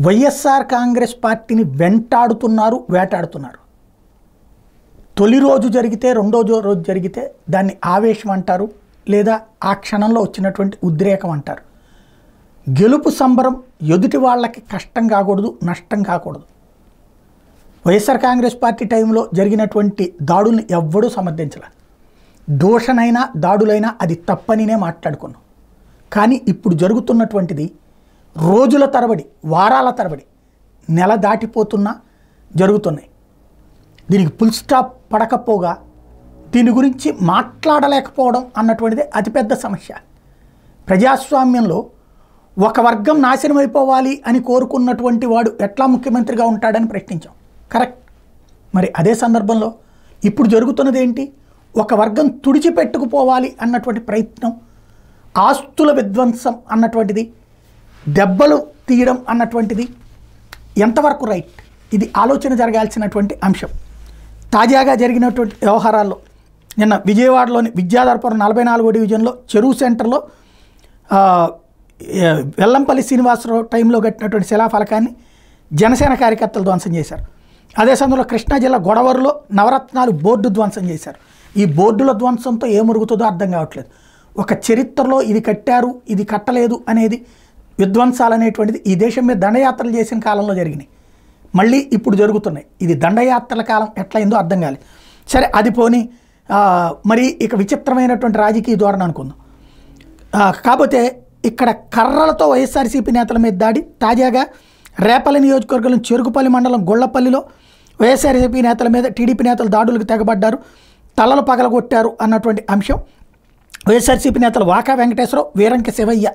వైఎస్ఆర్ కాంగ్రెస్ పార్టీని వెంటాడుతున్నారు, వేటాడుతున్నారు. తొలి రోజు జరిగితే, రెండో రోజు జరిగితే దాన్ని ఆవేశం అంటారు, లేదా ఆ క్షణంలో వచ్చినటువంటి ఉద్రేకం అంటారు. గెలుపు సంబరం ఎదుటి వాళ్ళకి కష్టం కాకూడదు, నష్టం కాకూడదు. వైఎస్ఆర్ కాంగ్రెస్ పార్టీ టైంలో జరిగినటువంటి దాడుల్ని ఎవ్వడూ సమర్థించలే. దోషనైనా దాడులైనా అది తప్పనినే మాట్లాడుకున్నాం. కానీ ఇప్పుడు జరుగుతున్నటువంటిది రోజుల తరబడి, వారాల తరబడి, నెల దాటిపోతున్నా జరుగుతున్నాయి. దీనికి ఫుల్ స్టాప్ పడకపోగా దీని గురించి మాట్లాడలేకపోవడం అన్నటువంటిది అతిపెద్ద సమస్య. ప్రజాస్వామ్యంలో ఒక వర్గం నాశనం అయిపోవాలి అని కోరుకున్నటువంటి వాడు ఎట్లా ముఖ్యమంత్రిగా ఉంటాడని ప్రశ్నించాం. కరెక్ట్. మరి అదే సందర్భంలో ఇప్పుడు జరుగుతున్నది ఏంటి? ఒక వర్గం తుడిచిపెట్టుకుపోవాలి అన్నటువంటి ప్రయత్నం, ఆస్తుల విధ్వంసం అన్నటువంటిది, దెబ్బలు తీయడం అన్నటువంటిది ఎంతవరకు రైట్? ఇది ఆలోచన జరగాల్సినటువంటి అంశం. తాజాగా జరిగినటువంటి వ్యవహారాల్లో నిన్న విజయవాడలోని విద్యాధరపురం 44వ డివిజన్లో చెరువు సెంటర్లో వెల్లంపల్లి శ్రీనివాసరావు టైంలో కట్టినటువంటి శిలాఫలకాన్ని జనసేన కార్యకర్తలు ధ్వంసం చేశారు. అదే సమయంలో కృష్ణా జిల్లా గొడవరులో నవరత్నాలు బోర్డు ధ్వంసం చేశారు. ఈ బోర్డుల ధ్వంసంతో ఏమురుగుతుందో అర్థం కావట్లేదు. ఒక చరిత్రలో ఇది కట్టారు, ఇది కట్టలేదు అనేది, విధ్వంసాలు అనేటువంటిది ఈ దేశం మీద దండయాత్రలు చేసిన కాలంలో జరిగినాయి, మళ్ళీ ఇప్పుడు జరుగుతున్నాయి. ఇది దండయాత్రల కాలం ఎట్లయిందో అర్థం కాలేదు. సరే, అది పోని మరి ఇక విచిత్రమైనటువంటి రాజకీయ ధోరణి అనుకుందాం. కాకపోతే ఇక్కడ కర్రలతో వైఎస్ఆర్సీపీ నేతల మీద దాడి. తాజాగా రేపల్లి నియోజకవర్గంలో చెరుకుపల్లి మండలం గొల్లపల్లిలో వైఎస్ఆర్సీపీ నేతల మీద టీడీపీ నేతలు దాడులకు తెగబడ్డారు, తలలు పగలగొట్టారు అన్నటువంటి అంశం. వైఎస్ఆర్సీపీ నేతలు వాకా వెంకటేశ్వరరావు, వీరంక శివయ్య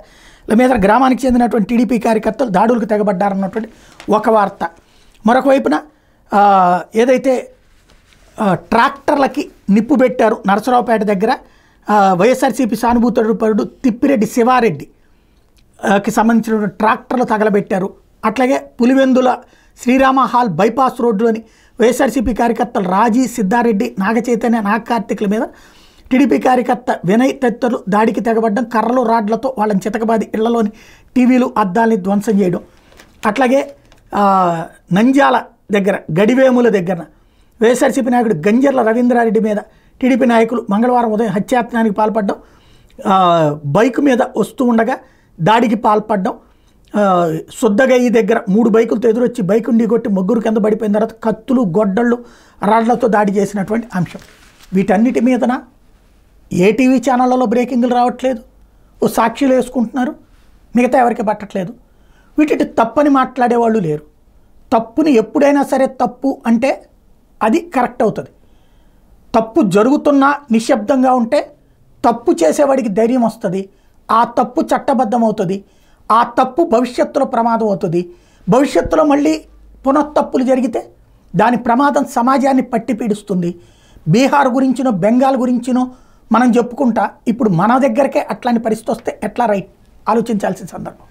మీద గ్రామానికి చెందినటువంటి టీడీపీ కార్యకర్తలు దాడులకు తెగబడ్డారన్నటువంటి ఒక వార్త. మరొక వైపున ఏదైతే ట్రాక్టర్లకి నిప్పు పెట్టారు నరసరావుపేట దగ్గర, వైఎస్ఆర్సీపీ సానుభూతుడు తిప్పిరెడ్డి శివారెడ్డికి సంబంధించినటువంటి ట్రాక్టర్లు తగలబెట్టారు. అట్లాగే పులివెందుల శ్రీరామ హాల్ బైపాస్ రోడ్డులోని వైఎస్ఆర్సీపీ కార్యకర్తలు రాజీ, సిద్ధారెడ్డి, నాగచైతన్య, నాగకార్తికుల మీద టీడీపీ కార్యకర్త వినయ్ తదితరులు దాడికి తెగబడ్డం, కర్రలు రాడ్లతో వాళ్ళని చితకబాది ఇళ్లలోని టీవీలు, అద్దాలని ధ్వంసం చేయడం. అట్లాగే నంద్యాల దగ్గర గడివేముల దగ్గర వైఎస్ఆర్సీపీ నాయకుడు గంజర్ల రవీంద్రారెడ్డి మీద టీడీపీ నాయకులు మంగళవారం ఉదయం హత్యాయత్నానికి పాల్పడడం, బైకు మీద వస్తూ ఉండగా దాడికి పాల్పడడం, శుద్ధగయ్యి దగ్గర 3 బైకులతో ఎదురొచ్చి బైకుని ఢీకొట్టి ముగ్గురు కింద పడిపోయిన తర్వాత కత్తులు, గొడ్డళ్ళు, రాడ్లతో దాడి చేసినటువంటి అంశం. వీటన్నిటి మీదన ఏ టీవీ ఛానళ్ళలో బ్రేకింగ్లు రావట్లేదు, ఓ సాక్షులు వేసుకుంటున్నారు, మిగతా ఎవరికి పట్టట్లేదు. వీటి తప్పని మాట్లాడేవాళ్ళు లేరు. తప్పుని ఎప్పుడైనా సరే తప్పు అంటే అది కరెక్ట్ అవుతుంది. తప్పు జరుగుతున్నా నిశ్శబ్దంగా ఉంటే తప్పు చేసేవాడికి ధైర్యం వస్తుంది, ఆ తప్పు చట్టబద్ధం అవుతుంది, ఆ తప్పు భవిష్యత్తులో ప్రమాదం అవుతుంది. భవిష్యత్తులో మళ్ళీ పునఃతప్పులు జరిగితే దాని ప్రమాదం సమాజాన్ని పట్టి పీడిస్తుంది. బీహార్ గురించినో బెంగాల్ గురించినో మనం చెప్పుకుంటా ఇప్పుడు మన దగ్గరకే అట్లాంటి పరిస్థితి వస్తే ఎట్లా రైట్? ఆలోచించాల్సిన సందర్భం.